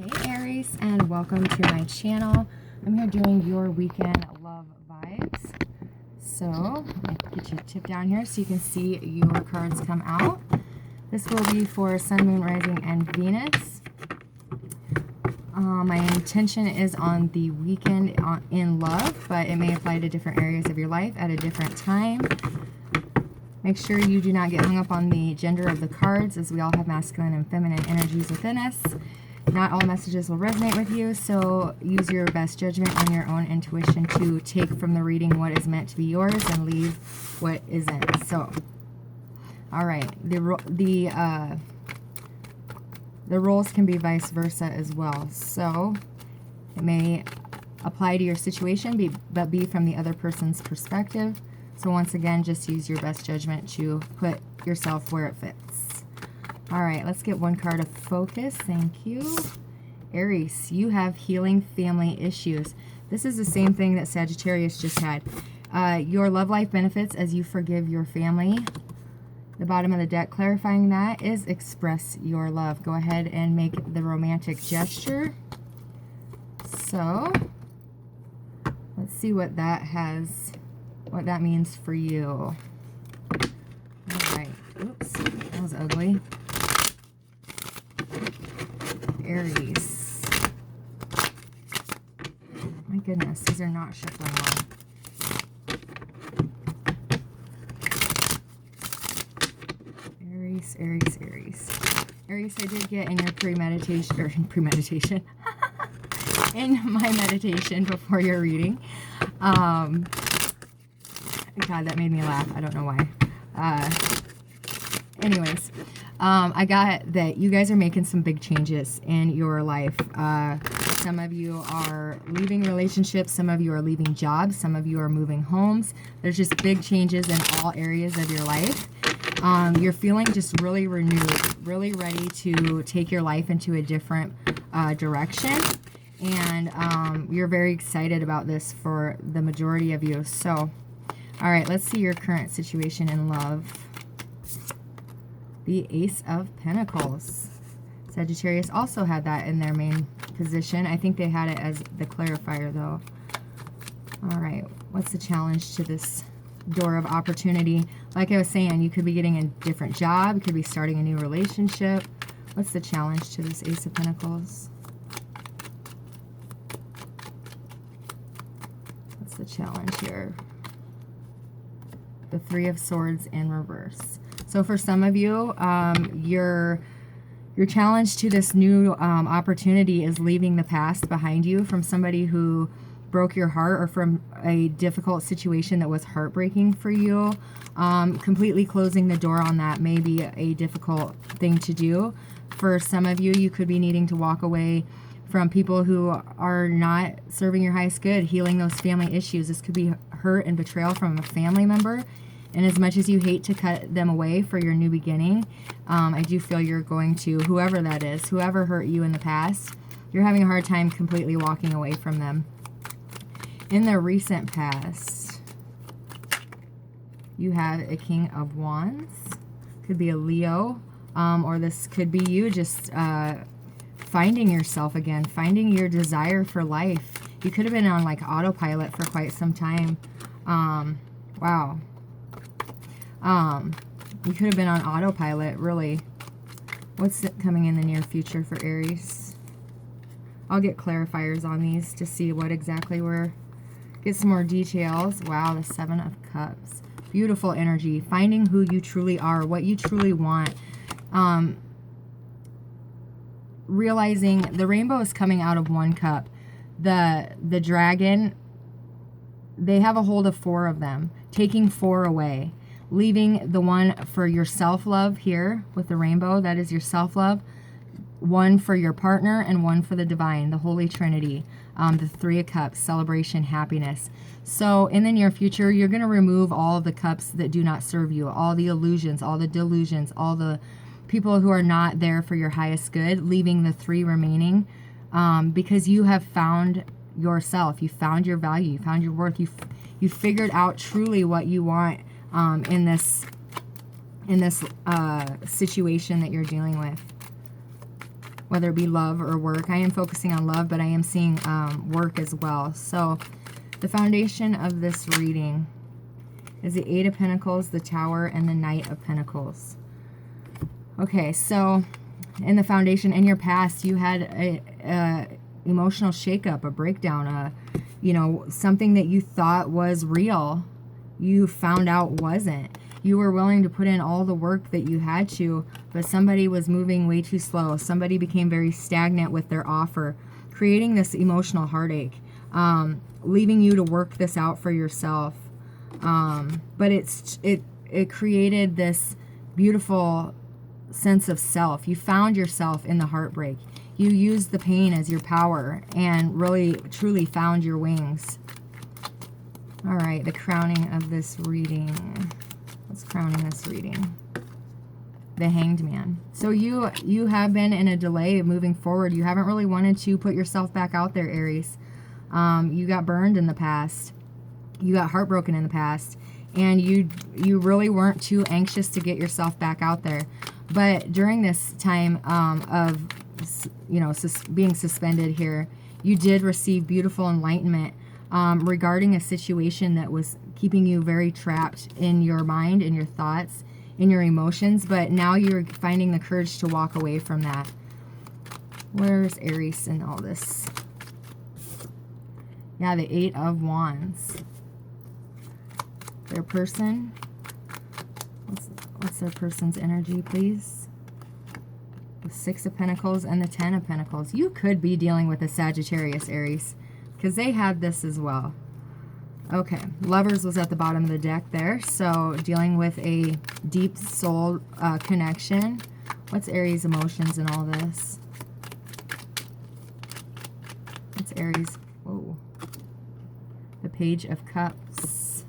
Hey Aries, and welcome to my channel. I'm here doing your weekend love vibes. So, I'll get you tipped down here so you can see your cards come out. This will be for Sun, Moon, Rising, and Venus. My intention is on the weekend in love, but it may apply to different areas of your life at a different time. Make sure you do not get hung up on the gender of the cards, as we all have masculine and feminine energies within us. Not all messages will resonate with you, so use your best judgment on your own intuition to take from the reading what is meant to be yours and leave what isn't. So, all right, the roles can be vice versa as well. So it may apply to your situation, but be from the other person's perspective. So once again, just use your best judgment to put yourself where it fits. All right, let's get one card of focus. Thank you. Aries, you have healing family issues. This is the same thing that Sagittarius just had. Your love life benefits as you forgive your family. The bottom of the deck clarifying that is express your love. Go ahead and make the romantic gesture. So let's see what that means for you. All right. Oops, that was ugly. Aries. My goodness, these are not shuffling well. Aries, I did get in your premeditation, in my meditation before your reading. God, that made me laugh. I don't know why. Anyways, I got that you guys are making some big changes in your life. Some of you are leaving relationships. Some of you are leaving jobs. Some of you are moving homes. There's just big changes in all areas of your life. You're feeling just really renewed, really ready to take your life into a different direction. And you're very excited about this for the majority of you. So, all right, let's see your current situation in love. The Ace of Pentacles. Sagittarius also had that in their main position. I think they had it as the clarifier, though. All right, what's the challenge to this door of opportunity? Like I was saying, you could be getting a different job. You could be starting a new relationship. What's the challenge to this Ace of Pentacles? What's the challenge here? The Three of Swords in reverse. So for some of you, your challenge to this new opportunity is leaving the past behind you from somebody who broke your heart or from a difficult situation that was heartbreaking for you. Completely closing the door on that may be a difficult thing to do. For some of you, you could be needing to walk away from people who are not serving your highest good, healing those family issues. This could be hurt and betrayal from a family member. And as much as you hate to cut them away for your new beginning, I do feel you're going to, whoever that is, whoever hurt you in the past, you're having a hard time completely walking away from them. In the recent past, you have a King of Wands. Could be a Leo, or this could be you just finding yourself again, finding your desire for life. You could have been on like autopilot for quite some time. Wow. You could have been on autopilot, really. What's coming in the near future for Aries? I'll get clarifiers on these to see what exactly get some more details. Wow, the Seven of Cups. Beautiful energy. Finding who you truly are, what you truly want. Realizing the rainbow is coming out of one cup. The dragon, they have a hold of 4 of them, taking 4 away. Leaving the one for your self-love here with the rainbow, that is your self-love. 1 for your partner and 1 for the divine, the Holy Trinity. The Three of Cups, celebration, happiness. So in the near future, you're going to remove all of the cups that do not serve you, all the illusions, all the delusions, all the people who are not there for your highest good, leaving the 3 remaining, because you have found yourself. You found your value. You found your worth. You figured out truly what you want in this situation that you're dealing with. whether it be love or work. I am focusing on love, but I am seeing work as well. So the foundation of this reading is the Eight of Pentacles, the Tower, and the Knight of Pentacles. Okay, so in the foundation, in your past, you had a emotional shakeup, a breakdown, you know, something that you thought was real, you found out wasn't. You were willing to put in all the work that you had to, but somebody was moving way too slow. Somebody became very stagnant with their offer, creating this emotional heartache, leaving you to work this out for yourself. But it created this beautiful sense of self. You found yourself in the heartbreak. You used the pain as your power and really truly found your wings. All right, the crowning of this reading. What's crowning this reading? The Hanged Man. So you have been in a delay of moving forward. You haven't really wanted to put yourself back out there, Aries. You got burned in the past. You got heartbroken in the past. And you really weren't too anxious to get yourself back out there. But during this time of, you know, being suspended here, you did receive beautiful enlightenment regarding a situation that was keeping you very trapped in your mind, in your thoughts, in your emotions. But now you're finding the courage to walk away from that. Where's Aries in all this? Yeah, the Eight of Wands. Their person. What's their person's energy, please? The Six of Pentacles and the Ten of Pentacles. You could be dealing with a Sagittarius, Aries, because they had this as well. Okay, Lovers was at the bottom of the deck there, so dealing with a deep soul connection. What's Aries' emotions in all this? What's Aries? Whoa. The Page of Cups.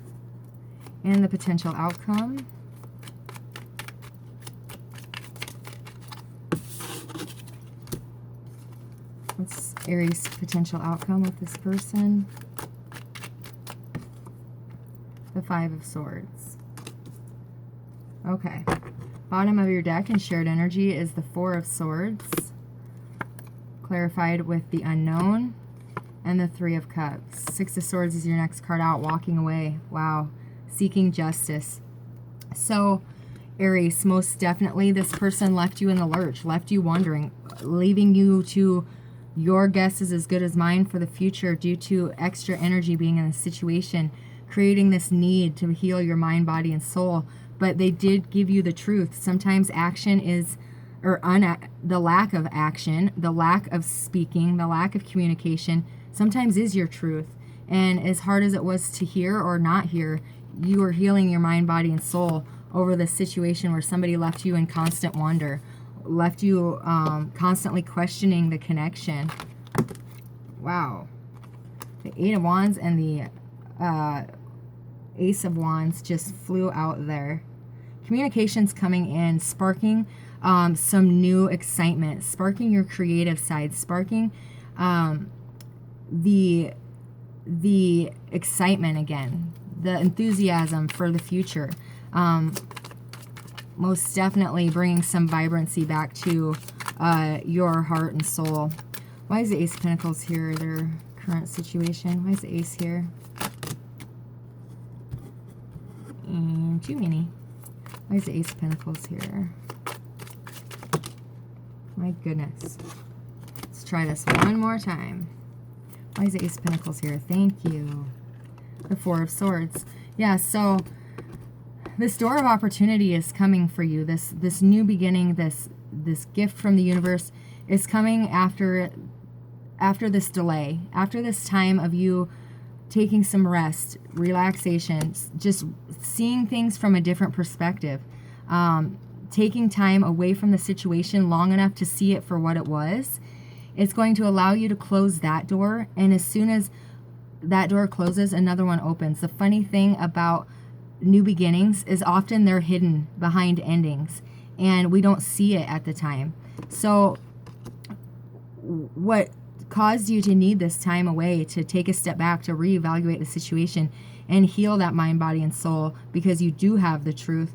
And the potential outcome. What's Aries' potential outcome with this person? The Five of Swords. Okay. Bottom of your deck in shared energy is the Four of Swords. Clarified with the Unknown. And the Three of Cups. Six of Swords is your next card out. Walking away. Wow. Seeking justice. So, Aries, most definitely this person left you in the lurch. Left you wondering. Leaving you to your guess is as good as mine for the future due to extra energy being in the situation. Creating this need to heal your mind, body, and soul. But they did give you the truth. Sometimes action is, or the lack of action, the lack of speaking, the lack of communication, sometimes is your truth. And as hard as it was to hear or not hear, you are healing your mind, body, and soul over the situation where somebody left you in constant wonder, left you constantly questioning the connection. Wow. The Eight of Wands and the Ace of Wands just flew out there. Communications coming in, sparking some new excitement, sparking your creative side, sparking the excitement again, the enthusiasm for the future. Most definitely bringing some vibrancy back to your heart and soul. Why is the Ace of Pentacles here, their current situation? Why is the Ace here? And too many. Why is the Ace of Pentacles here? My goodness. Let's try this one more time. Why is the Ace of Pentacles here? Thank you. The Four of Swords. Yeah, so this door of opportunity is coming for you. This new beginning, this gift from the universe is coming after this delay, after this time of you taking some rest, relaxation, just seeing things from a different perspective, taking time away from the situation long enough to see it for what it was. It's going to allow you to close that door, and as soon as that door closes, another one opens. The funny thing about new beginnings is often they're hidden behind endings, and we don't see it at the time. So what caused you to need this time away, to take a step back, to reevaluate the situation and heal that mind, body, and soul, because you do have the truth,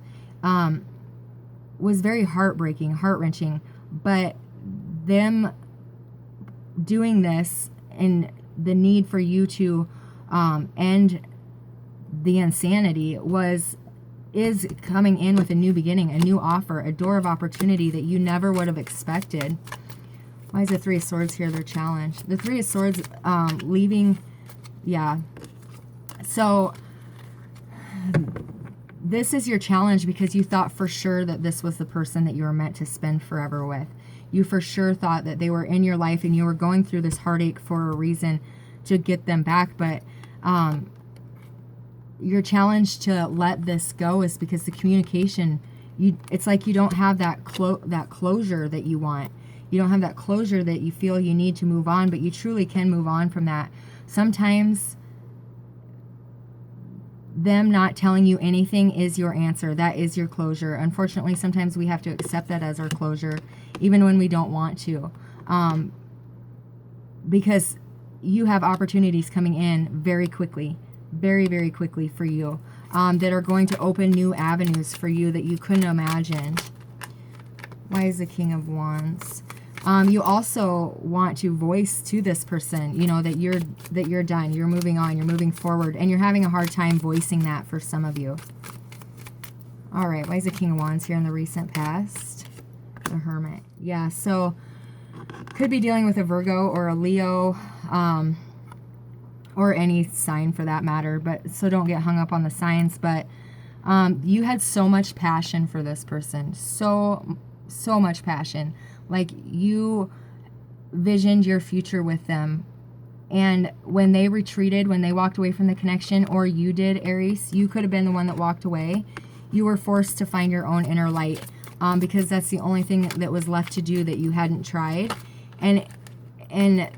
was very heartbreaking, heart-wrenching. But them doing this and the need for you to end the insanity is coming in with a new beginning, a new offer, a door of opportunity that you never would have expected. Why is the Three of Swords here their challenge? The Three of Swords leaving, yeah. So this is your challenge because you thought for sure that this was the person that you were meant to spend forever with. You for sure thought that they were in your life and you were going through this heartache for a reason to get them back. But your challenge to let this go is because the communication, it's like you don't have that closure that you want. You don't have that closure that you feel you need to move on, but you truly can move on from that. Sometimes them not telling you anything is your answer. That is your closure. Unfortunately, sometimes we have to accept that as our closure, even when we don't want to. Because you have opportunities coming in very quickly, very, very quickly for you, that are going to open new avenues for you that you couldn't imagine. Why is the King of Wands? You also want to voice to this person, you know, that you're done, you're moving on, you're moving forward, and you're having a hard time voicing that for some of you. All right, why is the King of Wands here in the recent past? The Hermit. Yeah, so could be dealing with a Virgo or a Leo, or any sign for that matter, but so don't get hung up on the signs. But you had so much passion for this person, so much passion. Like, you visioned your future with them. And when they retreated, when they walked away from the connection, or you did, Aries, you could have been the one that walked away. You were forced to find your own inner light, because that's the only thing that was left to do that you hadn't tried. And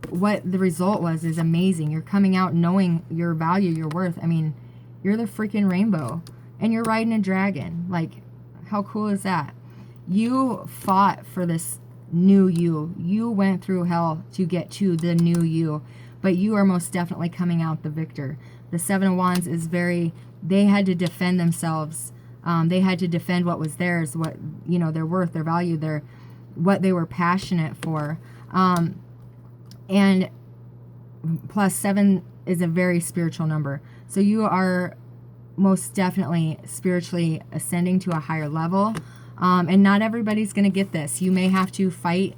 what the result was is amazing. You're coming out knowing your value, your worth. I mean, you're the freaking rainbow. And you're riding a dragon. Like, how cool is that? You fought for this new you. You went through hell to get to the new you. But you are most definitely coming out the victor. The Seven of Wands is they had to defend themselves. They had to defend what was theirs, what, you know, their worth, their value, what they were passionate for. And plus 7 is a very spiritual number. So you are most definitely spiritually ascending to a higher level. And not everybody's going to get this. You may have to fight,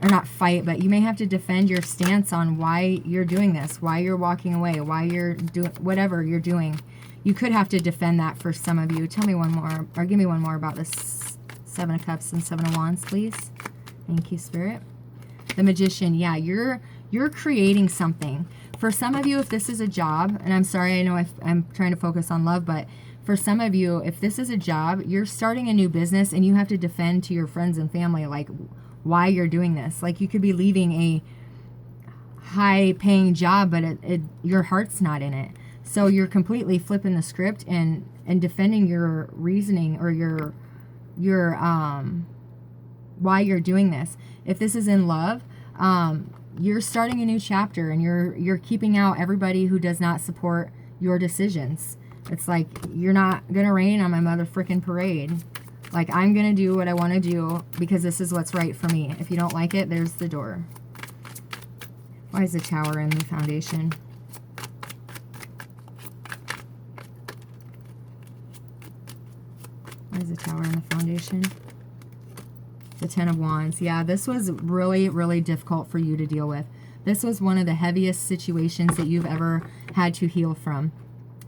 or not fight, but you may have to defend your stance on why you're doing this, why you're walking away, why you're doing whatever you're doing. You could have to defend that for some of you. Tell me one more, or give me one more about this Seven of Cups and Seven of Wands, please. Thank you, Spirit. The Magician. Yeah, you're creating something. For some of you, if this is a job, and I'm sorry, I know I'm trying to focus on love, but for some of you, if this is a job, you're starting a new business and you have to defend to your friends and family, like, why you're doing this. Like, you could be leaving a high-paying job, but your heart's not in it. So you're completely flipping the script and defending your reasoning, or your why you're doing this. If this is in love, you're starting a new chapter, and you're keeping out everybody who does not support your decisions. It's like, you're not gonna rain on my mother frickin' parade. Like, I'm gonna do what I want to do because this is what's right for me. If you don't like it, there's the door. Why is the Tower in the Foundation? Why is the Tower in the Foundation? The Ten of Wands. Yeah, this was really, really difficult for you to deal with. This was one of the heaviest situations that you've ever had to heal from.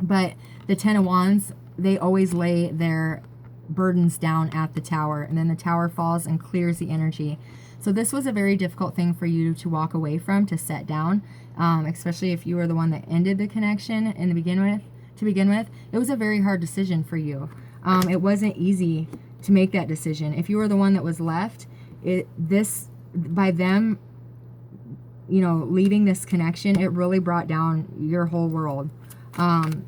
But the Ten of Wands, they always lay their burdens down at the Tower, and then the Tower falls and clears the energy. So this was a very difficult thing for you to walk away from, to set down, especially if you were the one that ended the connection to begin with. It was a very hard decision for you. It wasn't easy to make that decision. If you were the one that was left, by them, you know, leaving this connection, it really brought down your whole world.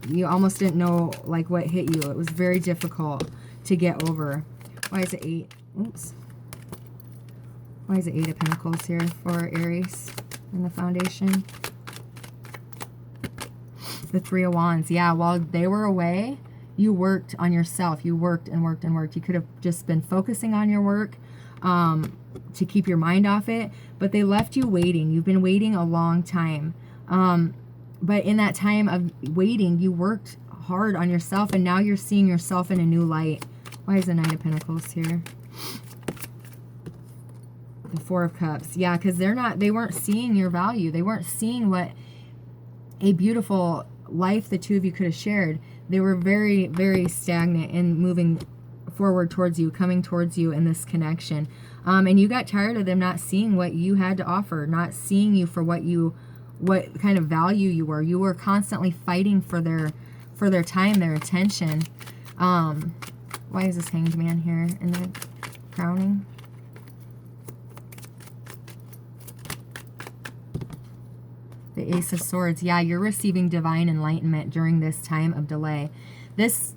You almost didn't know, like, what hit you. It was very difficult to get over. Why is it 8? Oops. Why is it 8 of Pentacles here for Aries in the Foundation? The Three of Wands. Yeah, while they were away, you worked on yourself. You worked and worked and worked. You could have just been focusing on your work, to keep your mind off it, but they left you waiting. You've been waiting a long time. But in that time of waiting, you worked hard on yourself, and now you're seeing yourself in a new light. Why is the Knight of Pentacles here? The Four of Cups. Yeah, because they weren't seeing your value. They weren't seeing what a beautiful life the two of you could have shared. They were very, very stagnant in moving forward towards you, coming towards you in this connection. And you got tired of them not seeing what you had to offer, not seeing you for what kind of value you were. You were constantly fighting for their time, their attention. Why is this Hanged Man here in the crowning? The Ace of Swords. Yeah, you're receiving divine enlightenment during this time of delay. This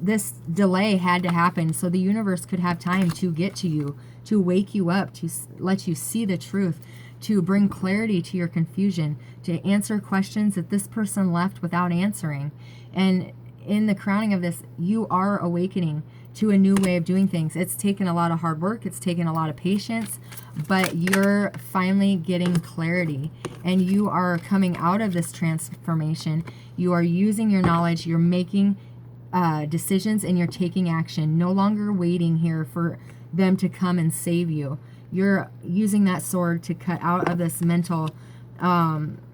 delay had to happen so the universe could have time to get to you, to wake you up, to let you see the truth, to bring clarity to your confusion, to answer questions that this person left without answering. And in the crowning of this, you are awakening to a new way of doing things. It's taken a lot of hard work. It's taken a lot of patience, but you're finally getting clarity, and you are coming out of this transformation. You are using your knowledge. You're making decisions, and you're taking action. No longer waiting here for them to come and save you. You're using that sword to cut out of this mental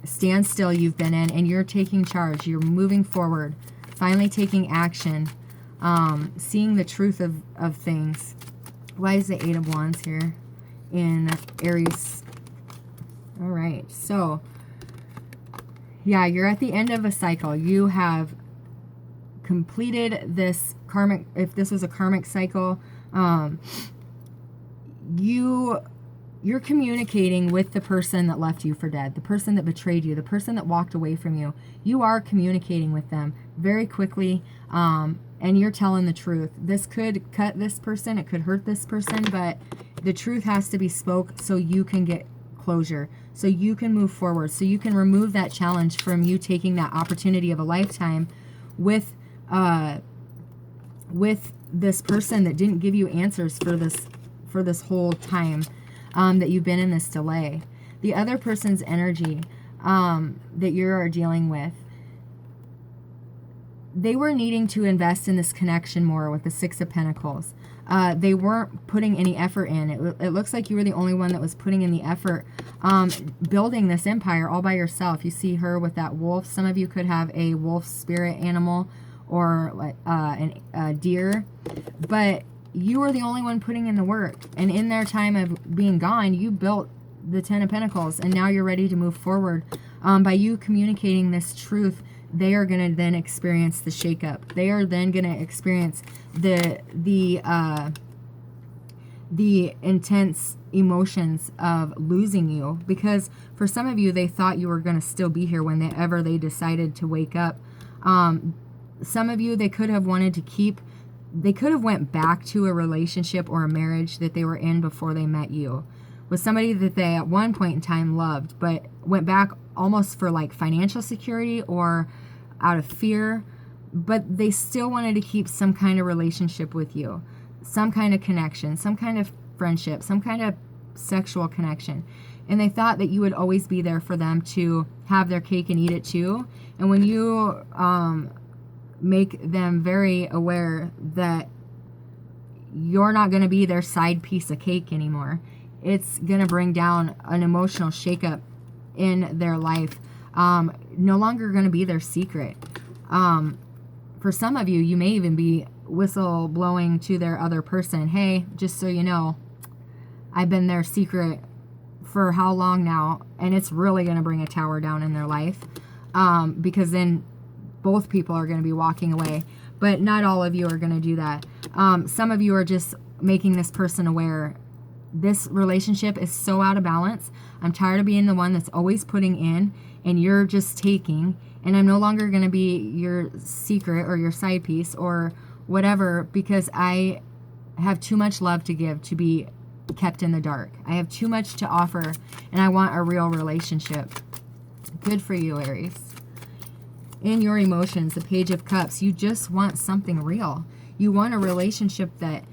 standstill you've been in, and you're taking charge. You're moving forward, finally taking action, seeing the truth of things. Why is the Eight of Wands here in Aries? All right, so yeah, you're at the end of a cycle. You have completed this karmic, if this was a karmic cycle, you're communicating with the person that left you for dead, the person that betrayed you, the person that walked away from you. You are communicating with them very quickly, and you're telling the truth. This could cut this person, it could hurt this person, but the truth has to be spoke so you can get closure, so you can move forward, so you can remove that challenge from you taking that opportunity of a lifetime with this person that didn't give you answers for this whole time that you've been in this delay. The other person's energy that you're dealing with, they were needing to invest in this connection more with the Six of Pentacles. They weren't putting any effort in. It looks like you were the only one that was putting in the effort, building this empire all by yourself. You see her with that wolf. Some of you could have a wolf spirit animal, or like a deer, but you were the only one putting in the work. And in their time of being gone, you built the Ten of Pentacles, and now you're ready to move forward. By you communicating this truth, they are going to then experience the shakeup. They are then going to experience the intense emotions of losing you, because for some of you, they thought you were going to still be here whenever they decided to wake up. Some of you, they could have wanted to keep, they could have went back to a relationship or a marriage that they were in before they met you, with somebody that they at one point in time loved, but went back almost for like financial security or out of fear, but they still wanted to keep some kind of relationship with you, some kind of connection, some kind of friendship, some kind of sexual connection. And they thought that you would always be there for them to have their cake and eat it too. And when you make them very aware that you're not going to be their side piece of cake anymore, it's going to bring down an emotional shakeup in their life. No longer going to be their secret. For some of you, you may even be whistle blowing to their other person. Hey, just so you know, I've been their secret for how long now? And it's really going to bring a tower down in their life, because then both people are going to be walking away. But not all of you are going to do that. Some of you are just making this person aware. This relationship is so out of balance. I'm tired of being the one that's always putting in and you're just taking. And I'm no longer going to be your secret or your side piece or whatever, because I have too much love to give to be kept in the dark. I have too much to offer, and I want a real relationship. Good for you, Aries. In your emotions, the Page of Cups, you just want something real. You want a relationship that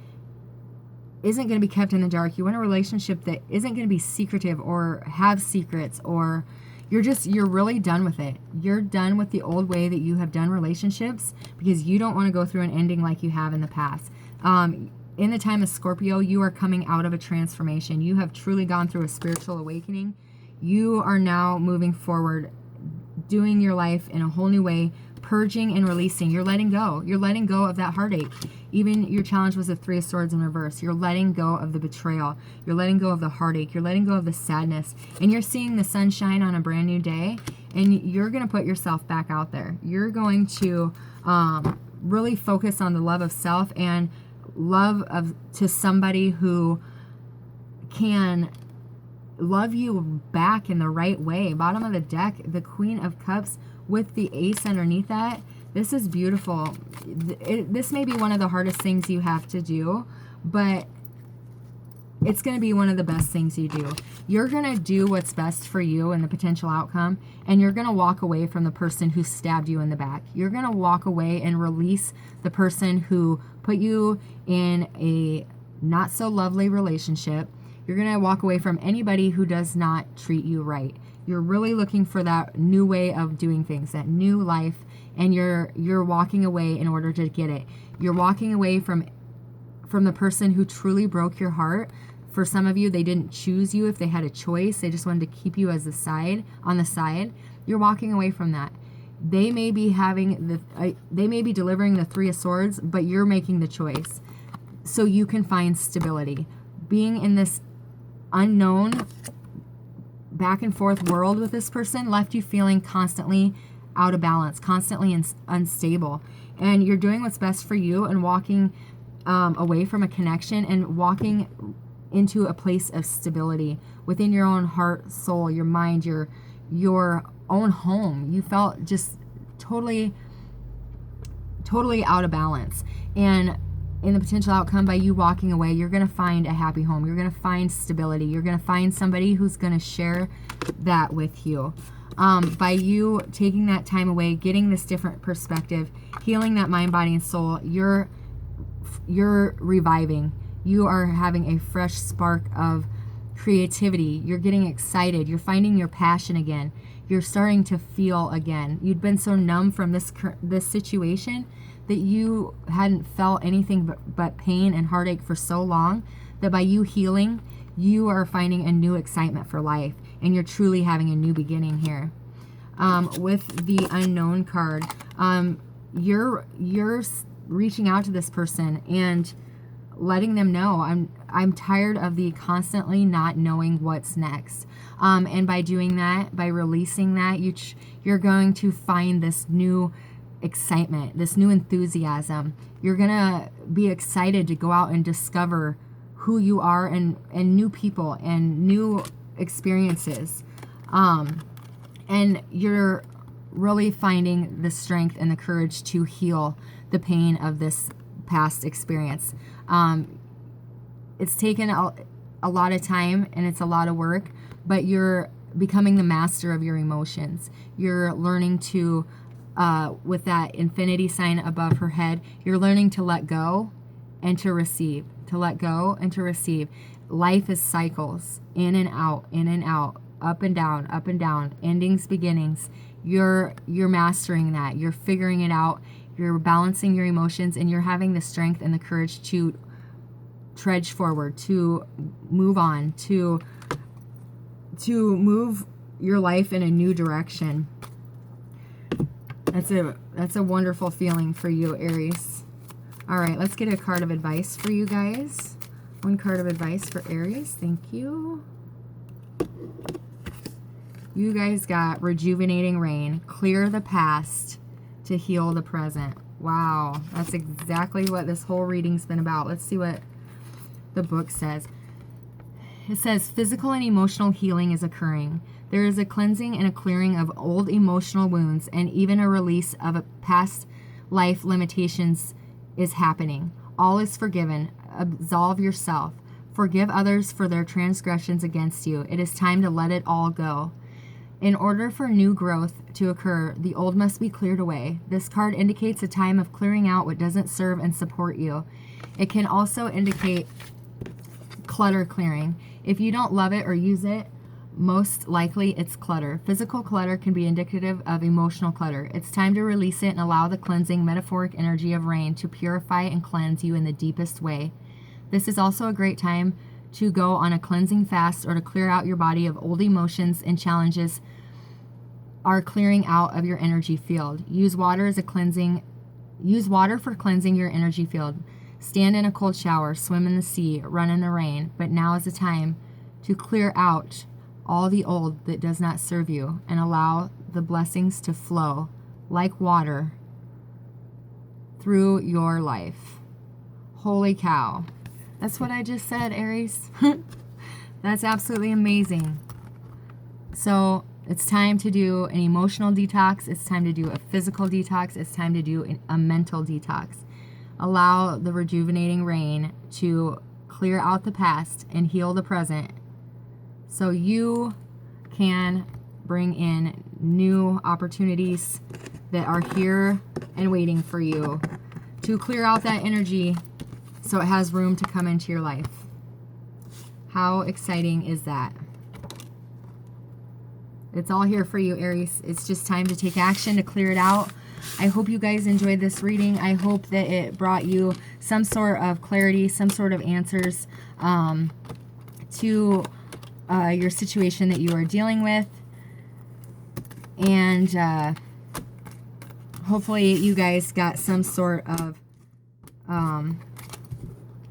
isn't going to be kept in the dark. You want a relationship that isn't going to be secretive or have secrets, or you're really done with it. You're done with the old way that you have done relationships because you don't want to go through an ending like you have in the past. In the time of Scorpio, you are coming out of a transformation. You have truly gone through a spiritual awakening. You are now moving forward, doing your life in a whole new way, purging and releasing. You're letting go. You're letting go of that heartache. Even your challenge was the Three of Swords in reverse. You're letting go of the betrayal. You're letting go of the heartache. You're letting go of the sadness. And you're seeing the sunshine on a brand new day. And you're going to put yourself back out there. You're going to really focus on the love of self and love to somebody who can love you back in the right way. Bottom of the deck, the Queen of Cups with the Ace underneath that. This is beautiful. This may be one of the hardest things you have to do, but it's going to be one of the best things you do. You're going to do what's best for you and the potential outcome, and you're going to walk away from the person who stabbed you in the back. You're going to walk away and release the person who put you in a not so lovely relationship. You're going to walk away from anybody who does not treat you right. You're really looking for that new way of doing things, that new life, and you're walking away in order to get it. You're walking away from the person who truly broke your heart. For some of you, they didn't choose you if they had a choice. They just wanted to keep you as on the side. You're walking away from that. They may be delivering the Three of Swords, but you're making the choice so you can find stability. Being in this unknown back and forth world with this person left you feeling constantly out of balance, constantly unstable. And you're doing what's best for you and walking away from a connection and walking into a place of stability within your own heart, soul, your mind, your own home. You felt just totally out of balance. And in the potential outcome, by you walking away, you're going to find a happy home. You're going to find stability. You're going to find somebody who's going to share that with you. By you taking that time away, getting this different perspective, healing that mind, body, and soul, you're reviving. You are having a fresh spark of creativity. You're getting excited. You're finding your passion again. You're starting to feel again. You'd been so numb from this situation that you hadn't felt anything but pain and heartache for so long, that by you healing, you are finding a new excitement for life, and you're truly having a new beginning here. With the Unknown card, you're reaching out to this person and letting them know, I'm tired of the constantly not knowing what's next. And by doing that, by releasing that, you're going to find this new excitement, this new enthusiasm. You're gonna be excited to go out and discover who you are and new people and new experiences. And you're really finding the strength and the courage to heal the pain of this past experience. It's taken a lot of time and it's a lot of work, but you're becoming the master of your emotions. You're learning to with that infinity sign above her head, you're learning to let go and to receive. To let go and to receive. Life is cycles, in and out, up and down, endings, beginnings. You're mastering that. You're figuring it out. You're balancing your emotions, and you're having the strength and the courage to trudge forward, to move on, to move your life in a new direction. That's a wonderful feeling for you, Aries. All right, let's get a card of advice for you guys. One card of advice for Aries. Thank you. You guys got Rejuvenating Rain. Clear the past to heal the present. Wow, that's exactly what this whole reading's been about. Let's see what the book says. It says, physical and emotional healing is occurring. There is a cleansing and a clearing of old emotional wounds, and even a release of a past life limitations is happening. All is forgiven. Absolve yourself. Forgive others for their transgressions against you. It is time to let it all go. In order for new growth to occur, the old must be cleared away. This card indicates a time of clearing out what doesn't serve and support you. It can also indicate clutter clearing. If you don't love it or use it, most likely it's clutter. Physical clutter can be indicative of emotional clutter. It's time to release it and allow the cleansing metaphoric energy of rain to purify and cleanse you in the deepest way. This is also a great time to go on a cleansing fast or to clear out your body of old emotions and challenges are clearing out of your energy field. Use water for cleansing your energy field. Stand in a cold shower, swim in the sea, run in the rain, but now is the time to clear out all the old that does not serve you and allow the blessings to flow like water through your life. Holy cow. That's what I just said, Aries. That's absolutely amazing. So it's time to do an emotional detox. It's time to do a physical detox. It's time to do a mental detox. Allow the rejuvenating rain to clear out the past and heal the present so you can bring in new opportunities that are here and waiting for you to clear out that energy so it has room to come into your life. How exciting is that? It's all here for you, Aries. It's just time to take action to clear it out. I hope you guys enjoyed this reading. I hope that it brought you some sort of clarity, some sort of answers to your situation that you are dealing with. And hopefully you guys got some sort of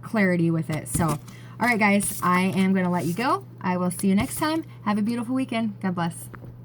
clarity with it. So, all right, guys, I am going to let you go. I will see you next time. Have a beautiful weekend. God bless.